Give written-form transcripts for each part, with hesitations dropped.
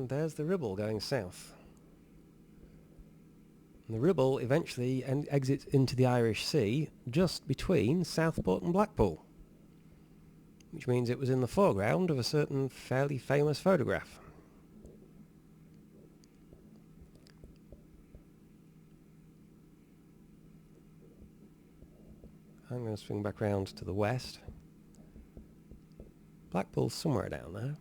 And there's the Ribble going south. And the Ribble eventually exits into the Irish Sea just between Southport and Blackpool, which means it was in the foreground of a certain fairly famous photograph. I'm going to swing back round to the west. Blackpool's somewhere down there.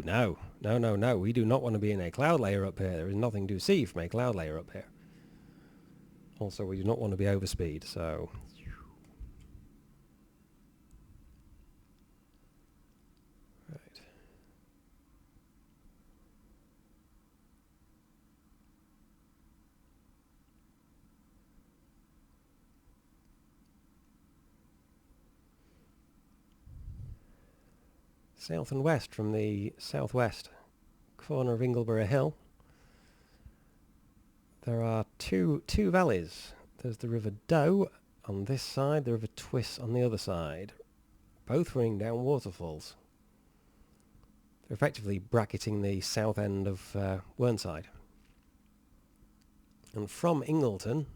No. No. We do not want to be in a cloud layer up here. There is nothing to see from a cloud layer up here. Also, we do not want to be overspeed, so... Right. South and west from the southwest corner of Ingleborough Hill, there are two valleys. There's the River Doe on this side, the River Twiss on the other side, both running down waterfalls. They're effectively bracketing the south end of Whernside. And from Ingleton,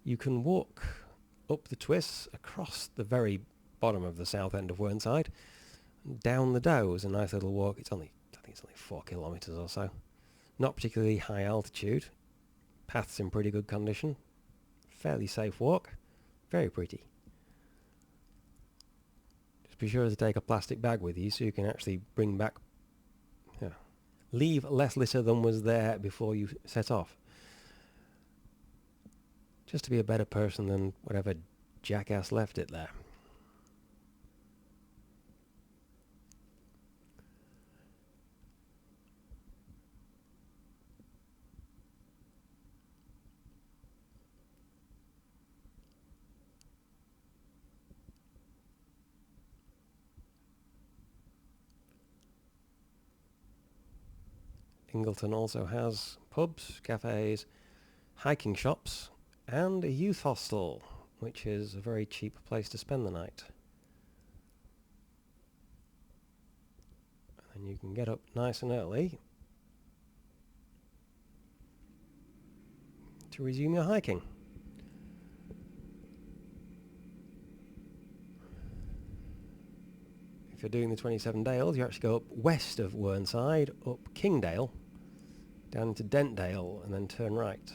you can walk up the Twiss, across the very bottom of the south end of Whernside, and down the Doe is a nice little walk. I think it's only 4 kilometres or so. Not particularly high altitude. Path's in pretty good condition. Fairly safe walk. Very pretty. Just be sure to take a plastic bag with you so you can actually bring back... leave less litter than was there before you set off. Just to be a better person than whatever jackass left it there. Ingleton also has pubs, cafes, hiking shops, and a youth hostel, which is a very cheap place to spend the night. And you can get up nice and early to resume your hiking. If you're doing the 27 Dales, you actually go up west of Whernside, up Kingdale, down into Dentdale, and then turn right.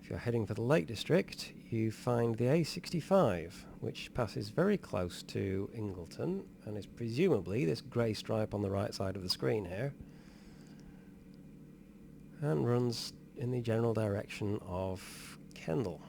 If you're heading for the Lake District, you find the A65, which passes very close to Ingleton, and is presumably this grey stripe on the right side of the screen here, and runs in the general direction of Kendal.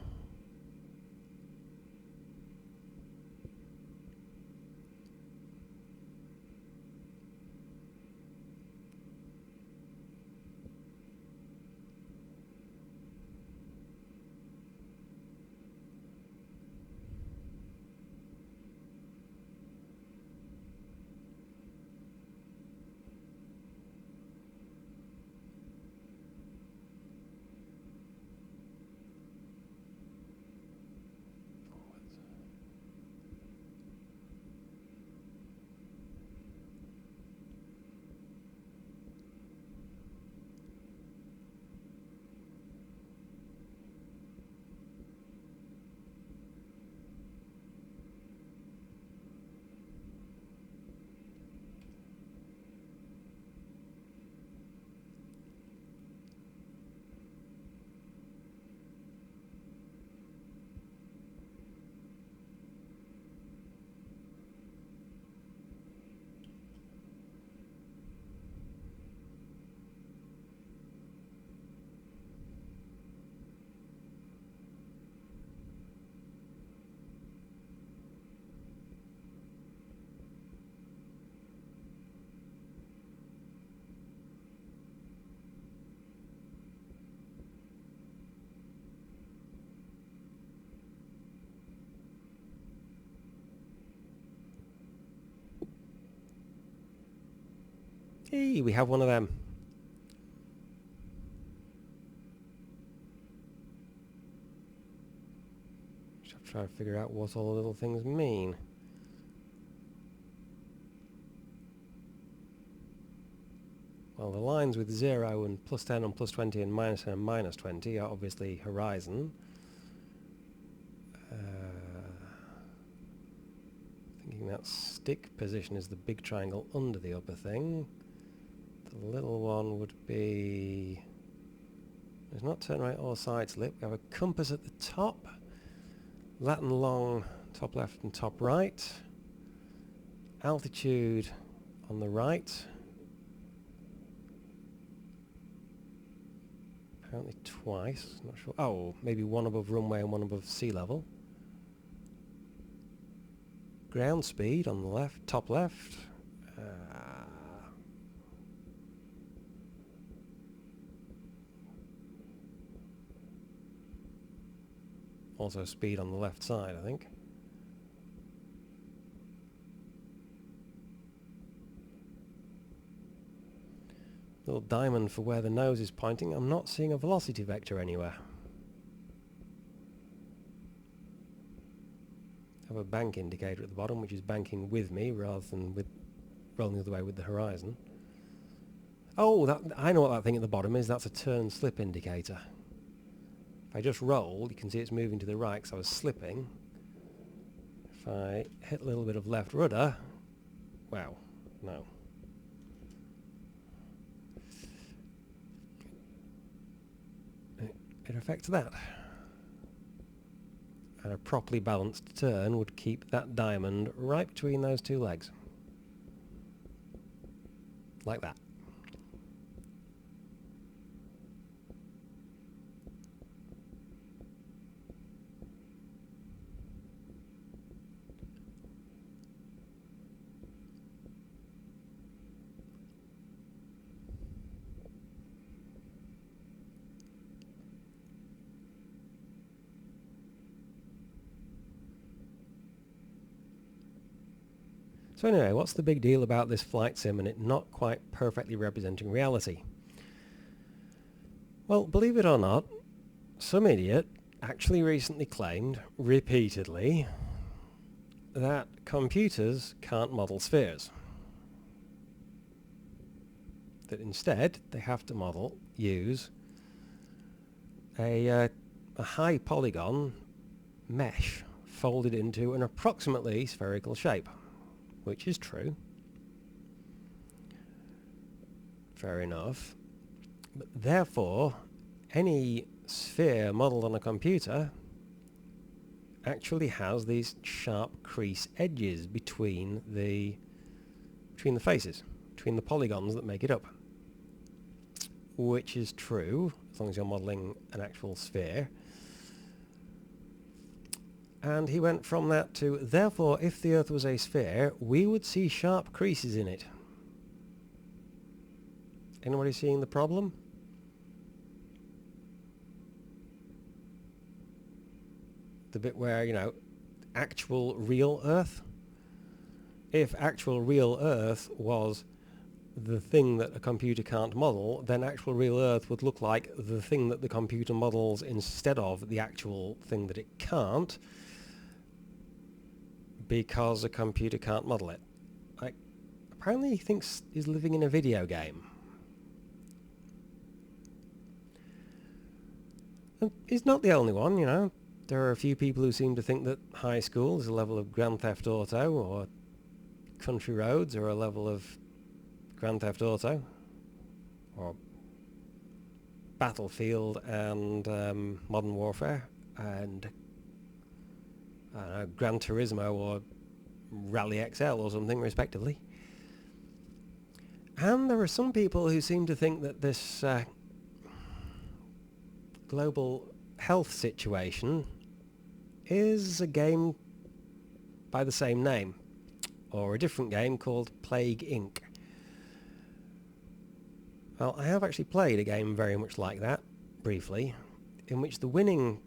Hey, we have one of them. Just have to try to figure out what all the little things mean. Well, the lines with 0 and +10 and +20 and -10 and -20 are obviously horizon. Thinking that stick position is the big triangle under the upper thing. The little one would be... There's not turn right or side slip. We have a compass at the top. Latin long, top left and top right. Altitude on the right. Apparently twice, not sure. Oh, maybe one above runway and one above sea level. Ground speed on the left, top left. Also speed on the left side, I think. Little diamond for where the nose is pointing. I'm not seeing a velocity vector anywhere. I have a bank indicator at the bottom, which is banking with me rather than with rolling the other way with the horizon. Oh, I know what that thing at the bottom is. That's a turn slip indicator. If I just roll, you can see it's moving to the right because I was slipping. If I hit a little bit of left rudder, wow, no. It affects that. And a properly balanced turn would keep that diamond right between those two legs. Like that. So anyway, what's the big deal about this flight sim and it not quite perfectly representing reality? Well, believe it or not, some idiot actually recently claimed, repeatedly, that computers can't model spheres. That instead they have to use a high polygon mesh folded into an approximately spherical shape. Which is true. Fair enough. But therefore, any sphere modelled on a computer actually has these sharp crease edges between the faces, between the polygons that make it up. Which is true, as long as you're modelling an actual sphere. And he went from that to, therefore, if the Earth was a sphere, we would see sharp creases in it. Anybody seeing the problem? The bit where, you know, actual real Earth? If actual real Earth was the thing that a computer can't model, then actual real Earth would look like the thing that the computer models instead of the actual thing that it can't. Because a computer can't model it. Apparently he thinks he's living in a video game. And he's not the only one, you know. There are a few people who seem to think that high school is a level of Grand Theft Auto, or country roads are a level of Grand Theft Auto, or Battlefield and Modern Warfare, and Gran Turismo or Rally XL or something, respectively. And there are some people who seem to think that this global health situation is a game by the same name, or a different game called Plague Inc. Well, I have actually played a game very much like that, briefly, in which the winning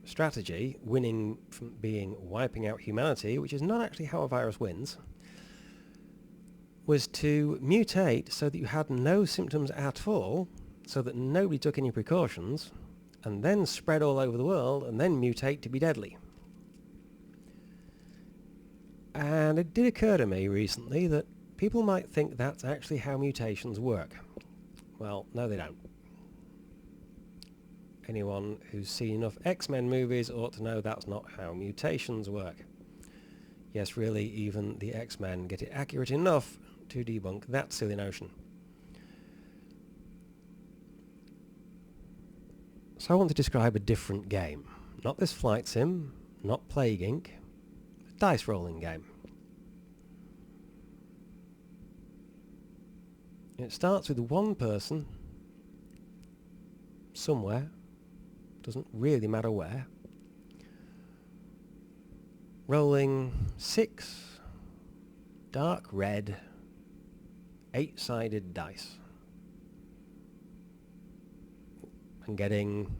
strategy, winning from being wiping out humanity, which is not actually how a virus wins, was to mutate so that you had no symptoms at all, so that nobody took any precautions, and then spread all over the world, and then mutate to be deadly. And it did occur to me recently that people might think that's actually how mutations work. Well, no they don't. Anyone who's seen enough X-Men movies ought to know that's not how mutations work. Yes, really, even the X-Men get it accurate enough to debunk that silly notion. So I want to describe a different game. Not this flight sim, not Plague Inc., a dice rolling game. It starts with one person, somewhere, doesn't really matter where, rolling 6 dark red 8-sided dice and getting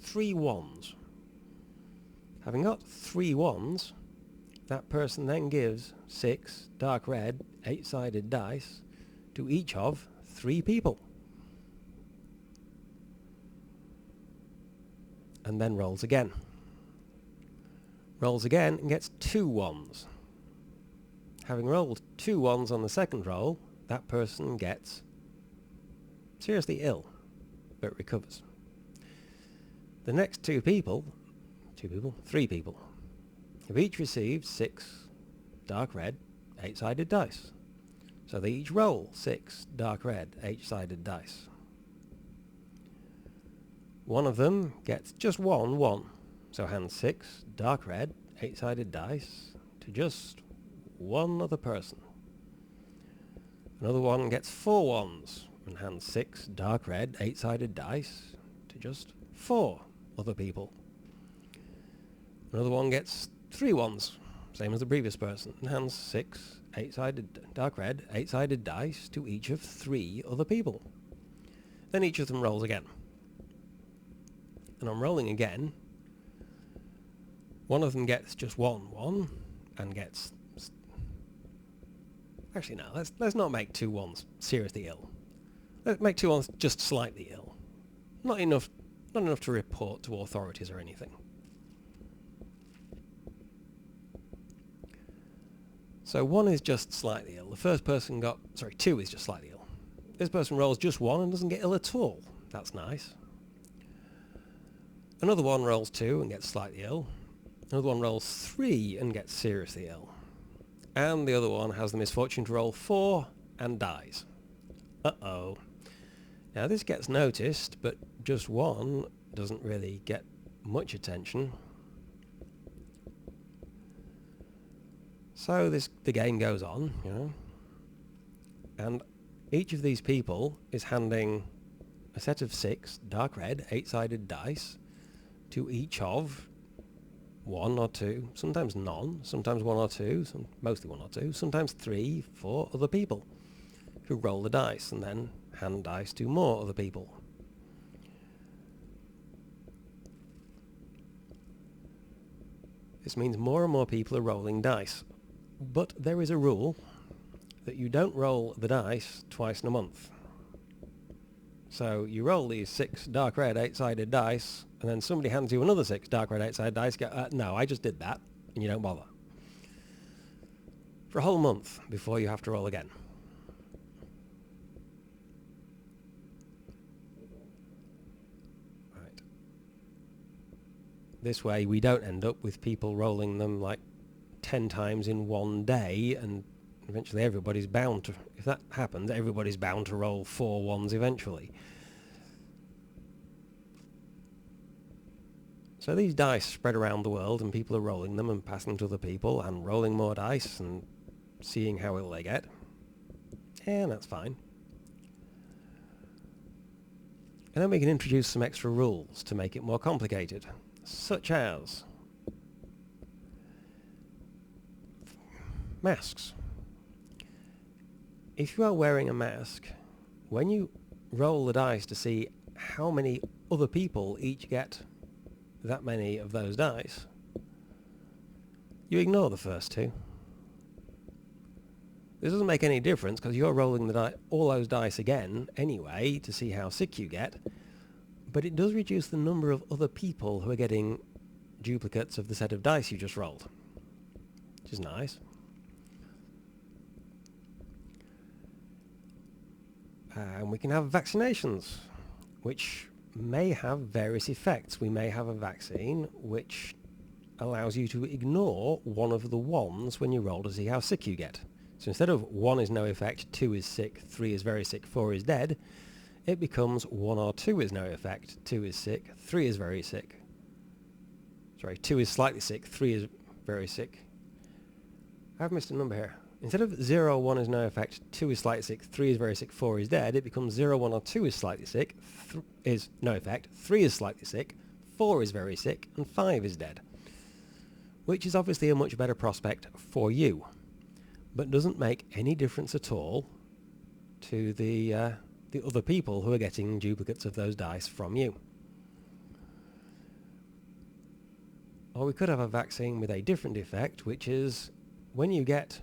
3 ones. Having got 3 ones, that person then gives 6 dark red 8-sided dice to each of 3 people. And then rolls again. Rolls again and gets 2 ones. Having rolled 2 ones on the second roll, that person gets seriously ill, but recovers. The next 3 people, have each received 6 dark red 8-sided dice. So they each roll 6 dark red 8-sided dice. One of them gets just 1, so hands 6 dark red 8-sided dice to just one other person. Another one gets 4 ones and hands 6 dark red 8-sided dice to just 4 other people. Another one gets 3 ones, same as the previous person, and hands 6 dark red 8-sided dice to each of 3 other people. Then each of them rolls again. And on rolling again, one of them gets just 1 and gets... Actually, no, let's not make 2 ones seriously ill. Let's make 2 ones just slightly ill. Not enough to report to authorities or anything. So 1 is just slightly ill. The first person 2 is just slightly ill. This person rolls just 1 and doesn't get ill at all. That's nice. Another one rolls 2 and gets slightly ill. Another one rolls 3 and gets seriously ill. And the other one has the misfortune to roll 4 and dies. Uh-oh. Now this gets noticed, but just 1 doesn't really get much attention. So the game goes on, and each of these people is handing a set of 6 dark red 8-sided dice to each of 1 or 2, sometimes none, sometimes 1 or 2, mostly 1 or 2, sometimes 3, 4 other people who roll the dice and then hand dice to more other people. This means more and more people are rolling dice. But there is a rule that you don't roll the dice twice in a month. So you roll these 6 dark red 8-sided dice, and then somebody hands you another 6 dark red 8-sided dice. No, I just did that, and you don't bother. For a whole month before you have to roll again. Right. This way we don't end up with people rolling them like 10 times in one day, and eventually everybody's bound to, if that happens, everybody's bound to roll 4 ones eventually. So these dice spread around the world, and people are rolling them and passing them to other people and rolling more dice and seeing how ill they get. And that's fine. And then we can introduce some extra rules to make it more complicated, such as masks. If you are wearing a mask, when you roll the dice to see how many other people each get that many of those dice, you ignore the first 2. This doesn't make any difference because you're rolling all those dice again anyway to see how sick you get, but it does reduce the number of other people who are getting duplicates of the set of dice you just rolled, which is nice. And we can have vaccinations, which may have various effects. We may have a vaccine which allows you to ignore one of the ones when you roll to see how sick you get. So instead of 1 is no effect, 2 is sick, 3 is very sick, 4 is dead, it becomes 1 or 2 is no effect, 2 is sick, 3 is very sick. Sorry, 2 is slightly sick, 3 is very sick. I've missed a number here. Instead of 0 or 1 is no effect, 2 is slightly sick, 3 is very sick, 4 is dead, it becomes 0, 1 or 2 is slightly sick, is no effect, 3 is slightly sick, 4 is very sick, and 5 is dead. Which is obviously a much better prospect for you, but doesn't make any difference at all to the other people who are getting duplicates of those dice from you. Or we could have a vaccine with a different effect, which is when you get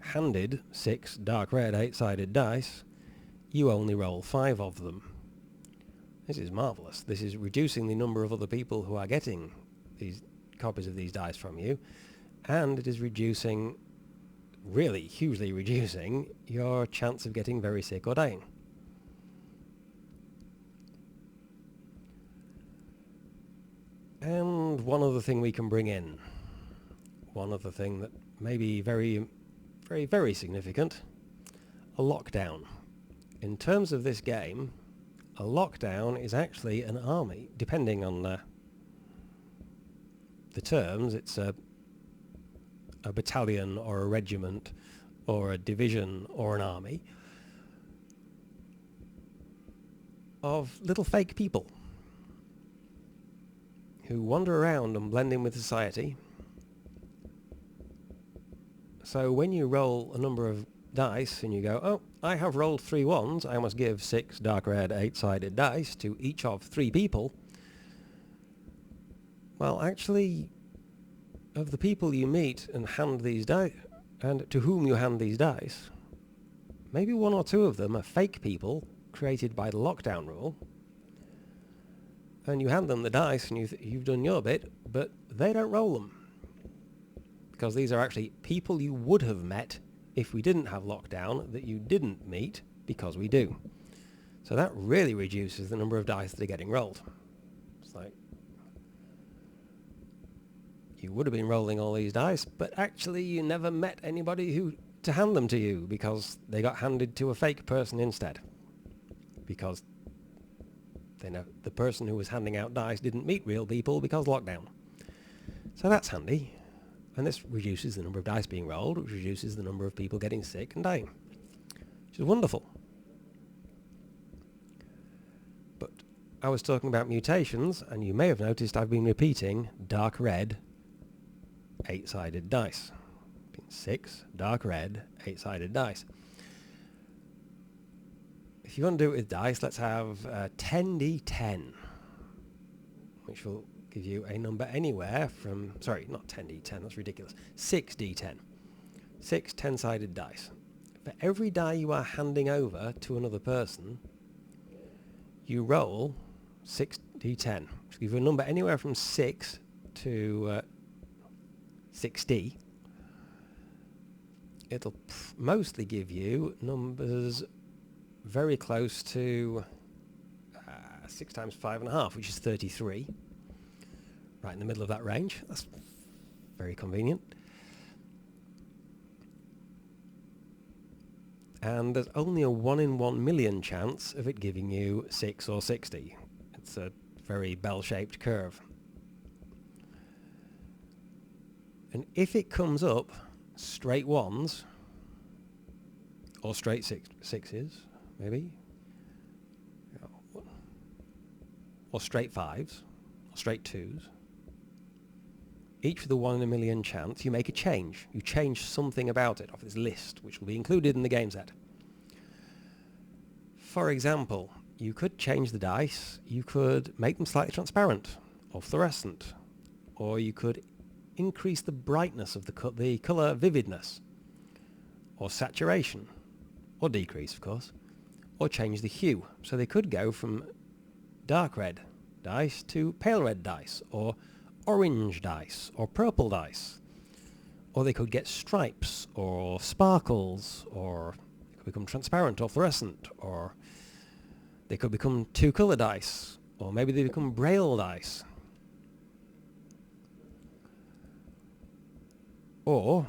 handed 6 dark red 8-sided dice, you only roll 5 of them. This is marvellous. This is reducing the number of other people who are getting these copies of these dice from you, and it is reducing, really hugely reducing, your chance of getting very sick or dying. And one other thing we can bring in, one other thing that may be very, very, very significant, a lockdown. In terms of this game, a lockdown is actually an army, depending on the terms. It's a battalion or a regiment or a division or an army of little fake people who wander around and blend in with society. So when you roll a number of dice and you go, oh, I have rolled 3 ones, I must give 6 dark red 8-sided dice to each of 3 people. Well, actually, of the people you meet and hand these dice, and to whom you hand these dice, maybe 1 or 2 of them are fake people created by the lockdown rule, and you hand them the dice and you've done your bit, but they don't roll them. Because these are actually people you would have met if we didn't have lockdown that you didn't meet because we do. So that really reduces the number of dice that are getting rolled. It's like, you would have been rolling all these dice, but actually you never met anybody who to hand them to you because they got handed to a fake person instead. Because they know the person who was handing out dice didn't meet real people because lockdown. So that's handy. And this reduces the number of dice being rolled, which reduces the number of people getting sick and dying. Which is wonderful. But I was talking about mutations, and you may have noticed I've been repeating dark red 8-sided dice. 6 dark red 8-sided dice. If you want to do it with dice, let's have 10d10, which will give you a number anywhere from, sorry, not 10d10, that's ridiculous, 6d10. 6 10-sided dice. For every die you are handing over to another person, you roll 6d10, which will give you a number anywhere from 6 to 60. It'll mostly give you numbers very close to 6 times 5.5, which is 33. Right in the middle of that range. That's very convenient. And there's only a 1 in 1 million chance of it giving you 6 or 60. It's a very bell-shaped curve. And if it comes up straight 1s, or straight 6s, maybe, or straight 5s, or straight 2s, each with a 1 in a million chance, you make a change. You change something about it off this list, which will be included in the game set. For example, you could change the dice, you could make them slightly transparent, or fluorescent, or you could increase the brightness of the colour vividness, or saturation, or decrease, of course, or change the hue. So they could go from dark red dice to pale red dice, or orange dice, or purple dice. Or they could get stripes, or sparkles, or they could become transparent or fluorescent, or they could become two-colour dice, or maybe they become braille dice. Or,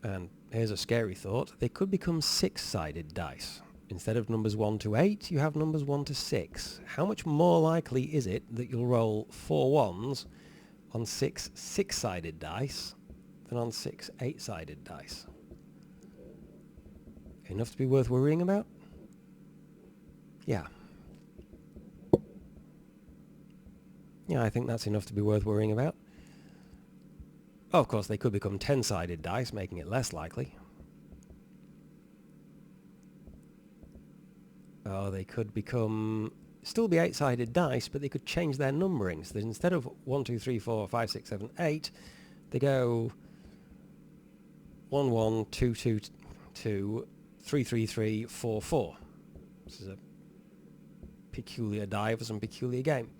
and here's a scary thought, they could become six-sided dice. Instead of numbers 1 to 8, you have numbers 1 to 6. How much more likely is it that you'll roll 4 ones on 6 six-sided dice than on 6 eight-sided dice? Enough to be worth worrying about? Yeah. Yeah, I think that's enough to be worth worrying about. Oh, of course, they could become 10-sided dice, making it less likely. Oh, they could still be 8-sided dice, but they could change their numbering. So that instead of 1, 2, 3, 4, 5, 6, 7, 8, they go 1, 1, 2, 2, 2, 3, 3, 3, 4, 4. This is a peculiar die for some peculiar game.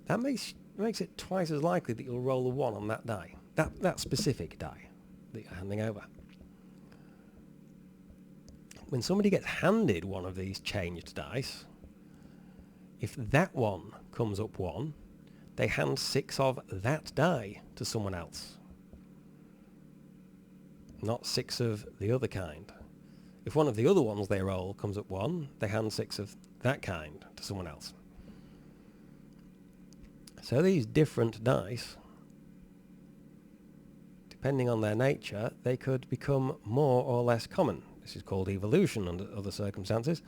That makes it twice as likely that you'll roll a 1 on that die. That specific die that you're handing over. When somebody gets handed one of these changed dice, if that one comes up 1, they hand 6 of that die to someone else. Not 6 of the other kind. If one of the other ones they roll comes up 1, they hand 6 of that kind to someone else. So these different dice, depending on their nature, they could become more or less common. This is called evolution under other circumstances.